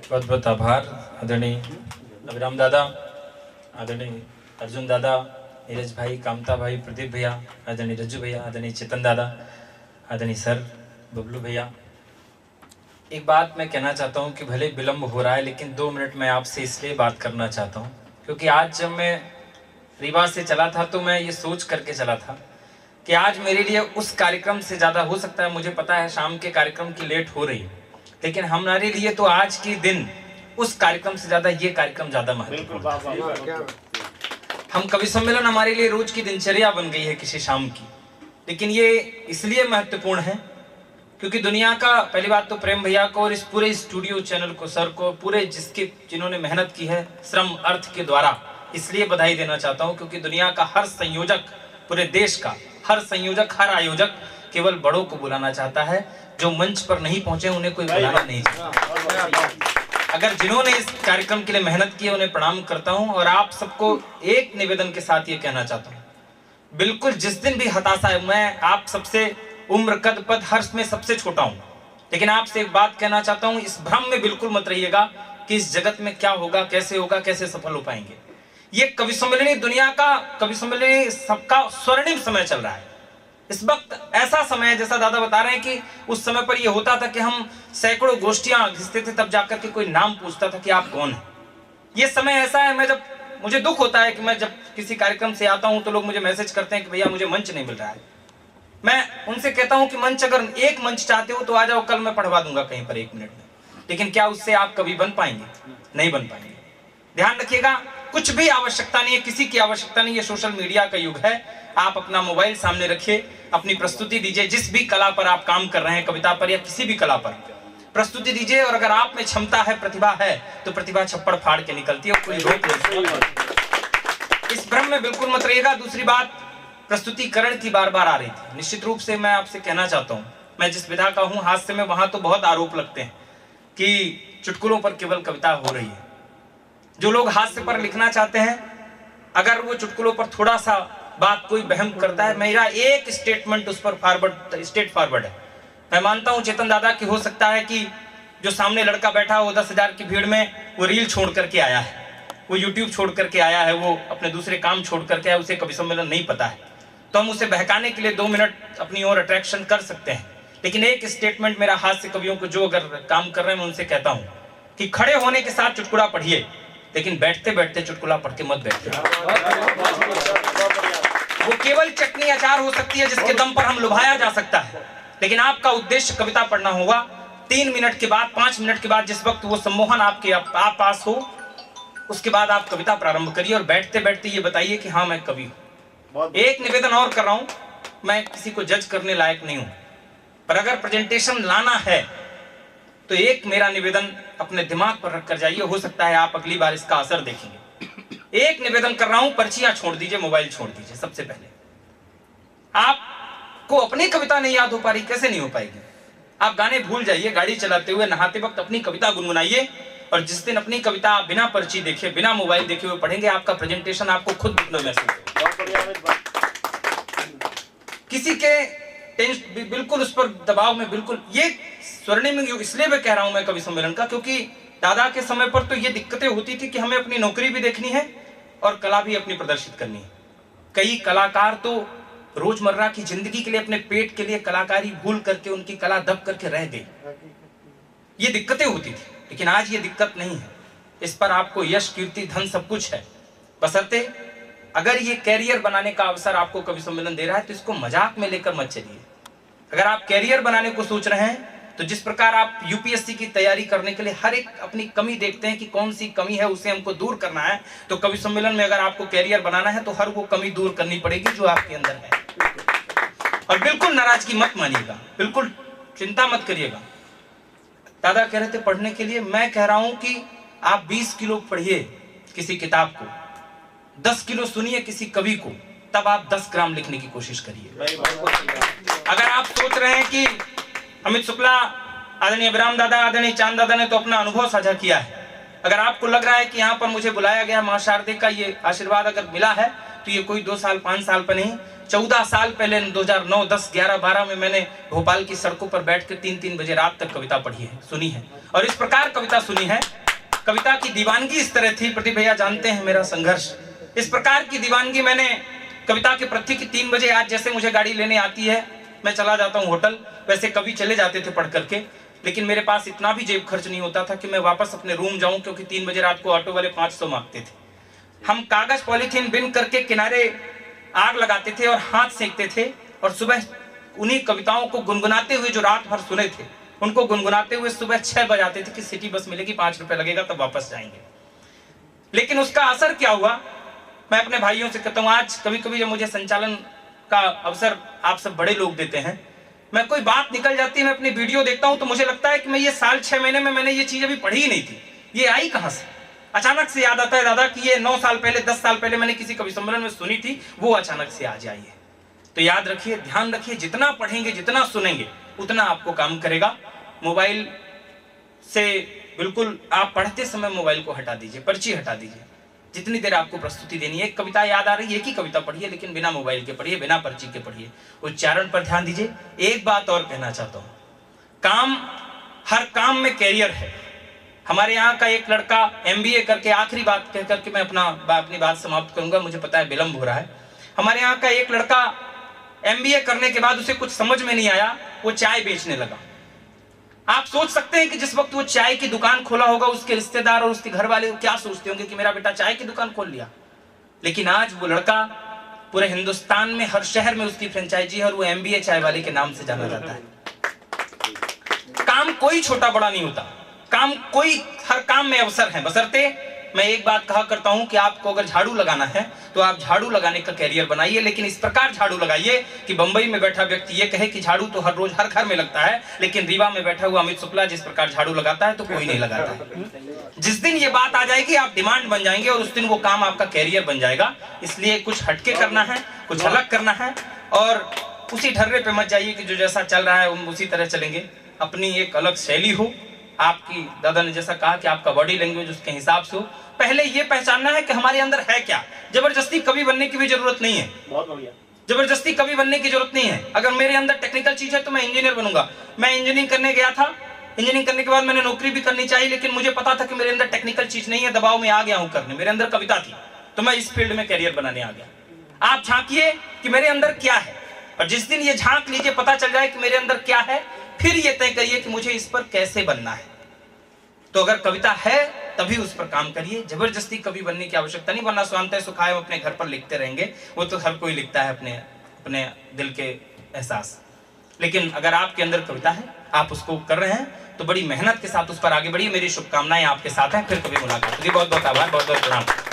बहुत बहुत आभार आदरणीय अभिराम दादा, आदरणीय अर्जुन दादा, नीरज भाई, कामता भाई, प्रदीप भैया, आदरणीय रज्जू भैया, आदरणीय चेतन दादा, आदरणीय सर बबलू भैया। एक बात मैं कहना चाहता हूँ कि भले विलम्ब हो रहा है, लेकिन 2 मिनट मैं आपसे इसलिए बात करना चाहता हूँ क्योंकि आज जब मैं रीवा से चला था तो मैं ये सोच करके चला था कि आज मेरे लिए उस कार्यक्रम से ज़्यादा हो सकता है, मुझे पता है शाम के कार्यक्रम की लेट हो रही है, लेकिन हमारे लिए तो आज के दिन उस कार्यक्रम से ज़्यादा ये कार्यक्रम ज़्यादा महत्वपूर्ण। हम कवि सम्मेलन हमारे लिए रोज की दिनचर्या बन गई है किसी शाम की, लेकिन ये इसलिए महत्वपूर्ण है क्योंकि दुनिया का, पहली बात तो प्रेम भैया को और इस पूरे स्टूडियो चैनल को, सर को, पूरे जिन्होंने मेहनत की है श्रम अर्थ के द्वारा, इसलिए बधाई देना चाहता हूं क्योंकि दुनिया का हर संयोजक, पूरे देश का हर संयोजक, हर आयोजक केवल बड़ों को बुलाना चाहता है, जो मंच पर नहीं पहुंचे उन्हें कोई बुलाना नहीं चाहता। अगर जिन्होंने इस कार्यक्रम के लिए मेहनत की है उन्हें प्रणाम करता हूं और आप सबको एक निवेदन के साथ ये कहना चाहता हूं, बिल्कुल जिस दिन भी हताशा है, मैं आप सबसे उम्र कद पद हर्ष में सबसे छोटा हूं, लेकिन आपसे एक बात कहना चाहता हूं, इस भ्रम में बिल्कुल मत रहिएगा कि इस जगत में क्या होगा, कैसे सफल हो पाएंगे। ये कवि सम्मेलन दुनिया का, कवि सम्मेलन सबका स्वर्णिम समय चल रहा है। इस वक्त ऐसा समय है, जैसा दादा बता रहे हैं कि उस समय पर यह होता था कि हम सैकड़ों गोष्ठियां घिसते थे, तब जाकर के कोई नाम पूछता था कि आप कौन है। ये समय ऐसा है, मैं जब, मुझे दुख होता है कि मैं जब किसी कार्यक्रम से आता हूं तो लोग मुझे मैसेज करते हैं कि भैया मुझे मंच नहीं मिल रहा है। मैं उनसे कहता हूं कि मंच, अगर एक मंच चाहते हो तो आ जाओ, कल मैं पढ़वा दूंगा कहीं पर 1 मिनट में, लेकिन क्या उससे आप कभी बन पाएंगे? नहीं बन पाएंगे। ध्यान रखिएगा, कुछ भी आवश्यकता नहीं है, किसी की आवश्यकता नहीं है, सोशल मीडिया का युग है। आप अपना मोबाइल सामने रखिए, अपनी प्रस्तुति दीजिए, जिस भी कला पर आप काम कर रहे हैं, कविता पर या किसी भी कला पर प्रस्तुति दीजिए, और अगर आप में क्षमता है, प्रतिभा है, तो प्रतिभा छप्पड़ फाड़ के निकलती है, कोई रोक नहीं। इस भ्रम में बिल्कुल मत रहिएगा। दूसरी बात, प्रस्तुतिकरण की बार बार आ रही थी, निश्चित रूप से मैं आपसे कहना चाहता हूं, मैं जिस विधा का हूं हास्य में, वहां तो बहुत आरोप लगते हैं कि चुटकुलों पर केवल कविता हो रही है। जो लोग हास्य पर लिखना चाहते हैं, अगर वो चुटकुलों पर थोड़ा सा बात कोई बहम करता है, मेरा एक स्टेटमेंट उस पर स्टेट फॉरवर्ड है। मैं मानता हूं चेतन दादा की हो सकता है कि जो सामने लड़का बैठा हो 10,000 की भीड़ में, वो रील छोड़ करके आया है, वो यूट्यूब छोड़ करके आया है, वो अपने दूसरे काम छोड़ करके आया, उसे कवि सम्मेलन नहीं पता है, तो हम उसे बहकाने के लिए 2 मिनट अपनी ओर अट्रैक्शन कर सकते हैं। लेकिन एक स्टेटमेंट मेरा हास्य कवियों को, जो अगर काम कर रहे हैं, मैं उनसे कहता हूं कि खड़े होने के साथ चुटकुला पढ़िए, लेकिन बैठते बैठते चुटकुला पढ़ के मत बैठिए। वो केवल चटनी अचार हो सकती है जिसके दम पर हम लुभाया जा सकता है, लेकिन आपका उद्देश्य कविता पढ़ना होगा। 3 मिनट के बाद, 5 मिनट के बाद, जिस वक्त वो सम्मोहन आपके आप पास हो, उसके बाद आप कविता प्रारंभ करिए और बैठते बैठते ये बताइए कि हाँ मैं कवि हूं। एक निवेदन और कर रहा हूं, मैं किसी को जज करने लायक नहीं हूं, पर अगर प्रेजेंटेशन लाना है तो एक मेरा निवेदन अपने दिमाग पर रखकर जाइए, हो सकता है आप अगली बार इसका असर देखेंगे। एक निवेदन कर रहा हूं, पर्चियां छोड़ दीजिए, मोबाइल छोड़ दीजिए। सबसे पहले आपको अपनी कविता नहीं याद हो पा रही, कैसे नहीं हो पाएगी? आप गाने भूल जाइए, गाड़ी चलाते हुए, नहाते वक्त अपनी कविता गुनगुनाइए, और जिस दिन अपनी कविता आप बिना पर्ची देखे, बिना मोबाइल देखे हुए पढ़ेंगे, आपका प्रेजेंटेशन आपको खुद दिखना महसूस होगा। किसी के बिल्कुल उस पर दबाव में, बिल्कुल ये स्वर्णिम युग इसलिए मैं कह रहा हूं मैं कवि सम्मेलन का, क्योंकि दादा के समय पर तो ये दिक्कतें होती थी कि हमें अपनी नौकरी भी देखनी है और कला भी अपनी प्रदर्शित करनी है। कई कलाकार तो रोजमर्रा की जिंदगी के लिए, अपने पेट के लिए कलाकारी भूल करके, उनकी कला दब करके रह गई। ये दिक्कतें होती थी, लेकिन आज ये दिक्कत नहीं है। इस पर आपको यश, कीर्ति, धन सब कुछ है, बशर्ते अगर ये कैरियर बनाने का अवसर आपको कवि सम्मेलन दे रहा है तो इसको मजाक में लेकर मत चलिए। अगर आप कैरियर बनाने को सोच रहे हैं तो जिस प्रकार आप यूपीएससी की तैयारी करने के लिए हर एक अपनी कमी देखते हैं कि कौन सी कमी है, उसे हमको दूर करना है, तो कवि सम्मेलन में अगर आपको कैरियर बनाना है तो हर वो कमी दूर करनी पड़ेगी जो आपके अंदर है। और बिल्कुल नाराजगी मत मानिएगा, बिल्कुल चिंता मत करिएगा। दादा कह रहे थे पढ़ने के लिए, मैं कह रहा हूं कि आप 20 किलो पढ़िए किसी किताब को, 10 किलो सुनिए किसी कवि को, तब आप 10 ग्राम लिखने की कोशिश करिए। अगर आप सोच रहे हैं कि अमित शुक्ला, आदरणीय अभिराम दादा, आदरणीय चांद दादा ने तो अपना अनुभव साझा किया है, अगर आपको लग रहा है कि यहाँ पर मुझे बुलाया गया, मां शारदे का ये आशीर्वाद अगर मिला है तो ये कोई 2 साल 5 साल पर नहीं, 14 साल पहले 2009, 10, 11, 12 में मैंने भोपाल की सड़कों पर बैठ कर 3-3 बजे रात तक कविता पढ़ी है, सुनी है, और इस प्रकार कविता सुनी है। कविता की दीवानगी इस तरह थी, प्रदीप भैया जानते हैं मेरा संघर्ष। इस प्रकार की दीवानगी मैंने कविता के प्रति की 3 बजे, आज जैसे मुझे गाड़ी लेने आती है, मैं चला जाता हूँ होटल, वैसे कवि चले जाते थे पढ़ करके, लेकिन मेरे पास इतना भी जेब खर्च नहीं होता था कि मैं वापस अपने रूम जाऊं, क्योंकि 3 बजे रात को ऑटो वाले 500 मांगते थे। हम कागज पॉलीथीन बिन करके किनारे आग लगाते थे और हाथ सेकते थे, और सुबह उन्हीं कविताओं को गुनगुनाते हुए जो रात भर सुने थे, उनको गुनगुनाते हुए सुबह 6 बजाते थे कि सिटी बस मिलेगी, 5 रुपए लगेगा, तब वापस जाएंगे। लेकिन उसका असर क्या हुआ, मैं अपने भाइयों से कहता हूँ, आज कभी कभी जब मुझे संचालन का अवसर आप सब बड़े लोग देते हैं, मैं कोई बात निकल जाती है, मैं अपनी वीडियो देखता हूं तो मुझे लगता है कि मैं ये साल 6 महीने में मैंने ये चीज अभी पढ़ी ही नहीं थी, ये आई कहां से। अचानक से याद आता है दादा कि ये 9 साल पहले, 10 साल पहले मैंने किसी कवि सम्मेलन में सुनी थी, वो अचानक से आज आई है। तो याद रखिए, ध्यान रखिए, जितना पढ़ेंगे, जितना सुनेंगे, उतना आपको काम करेगा। मोबाइल से बिल्कुल आप पढ़ते समय मोबाइल को हटा दीजिए, पर्ची हटा दीजिए। जितनी देर आपको प्रस्तुति देनी है, एक कविता याद आ रही है, एक ही कविता पढ़िए, लेकिन बिना मोबाइल के पढ़िए, बिना पर्ची के पढ़िए, उच्चारण पर ध्यान दीजिए। एक बात और कहना चाहता हूं, काम, हर काम में कैरियर है। हमारे यहाँ का एक लड़का MBA करके, आखिरी बात कह करके मैं अपनी बात समाप्त करूंगा, मुझे पता है विलंब हो रहा है। हमारे यहाँ का एक लड़का MBA करने के बाद उसे कुछ समझ में नहीं आया, वो चाय बेचने लगा। आप सोच सकते हैं कि जिस वक्त वो चाय की दुकान खोला होगा, उसके रिश्तेदार और उसके घर वाले क्या सोचते होंगे कि मेरा बेटा चाय की दुकान खोल लिया। लेकिन आज वो लड़का पूरे हिंदुस्तान में हर शहर में उसकी फ्रेंचाइजी है, और वो MBA चाय वाले के नाम से जाना जाता है। काम कोई छोटा बड़ा नहीं होता, काम कोई, हर काम में अवसर है। बशर्ते मैं एक बात कहा करता हूं कि आपको अगर झाड़ू लगाना है तो आप झाड़ू लगाने का कैरियर बनाइए, लेकिन इस प्रकार झाड़ू लगाइए कि बंबई में बैठा व्यक्ति ये कहे कि झाड़ू तो हर रोज हर घर में लगता है, लेकिन रीवा में बैठा हुआ अमित शुक्ला जिस प्रकार झाड़ू लगाता है तो कोई नहीं लगाता है। जिस दिन ये बात आ जाएगी, आप डिमांड बन जाएंगे, और उस दिन वो काम आपका कैरियर बन जाएगा। इसलिए कुछ हटके करना है, कुछ अलग करना है, और उसी ढर्रे पे मत जाइए कि जो जैसा चल रहा है उसी तरह चलेंगे। अपनी एक अलग शैली हो आपकी। दादा ने जैसा कहा कि आपका बॉडी लैंग्वेज उसके हिसाब से हो। पहले ये पहचानना है कि हमारे अंदर है क्या। जबरदस्ती कवि बनने की भी जरूरत नहीं है, बहुत बढ़िया, जबरदस्ती कवि बनने की जरूरत नहीं है। अगर मेरे अंदर टेक्निकल चीज है तो मैं इंजीनियर बनूंगा। मैं इंजीनियरिंग करने गया था, इंजीनियरिंग करने के बाद मैंने नौकरी भी करनी चाहिए, लेकिन मुझे पता था कि मेरे अंदर टेक्निकल चीज नहीं है, दबाव में आ गया हूं करने, मेरे अंदर कविता थी, तो मैं इस फील्ड में कैरियर बनाने आ गया। आप झांकिए कि मेरे अंदर क्या है, और जिस दिन ये झांक लीजिए, पता चल जाए कि मेरे अंदर क्या है, फिर ये तय करिए कि मुझे इस पर कैसे बनना है। तो अगर कविता है तभी उस पर काम करिए, जबरदस्ती कवि बनने की आवश्यकता नहीं, वरना स्वांतः सुखाय हम अपने घर पर लिखते रहेंगे। वो तो हर कोई लिखता है अपने दिल के एहसास। लेकिन अगर आपके अंदर कविता है, आप उसको कर रहे हैं, तो बड़ी मेहनत के साथ उस पर आगे बढ़िए। मेरी शुभकामनाएं आपके साथ हैं। फिर कभी मुलाकात होगी। बहुत बहुत आभार, बहुत बहुत प्रणाम।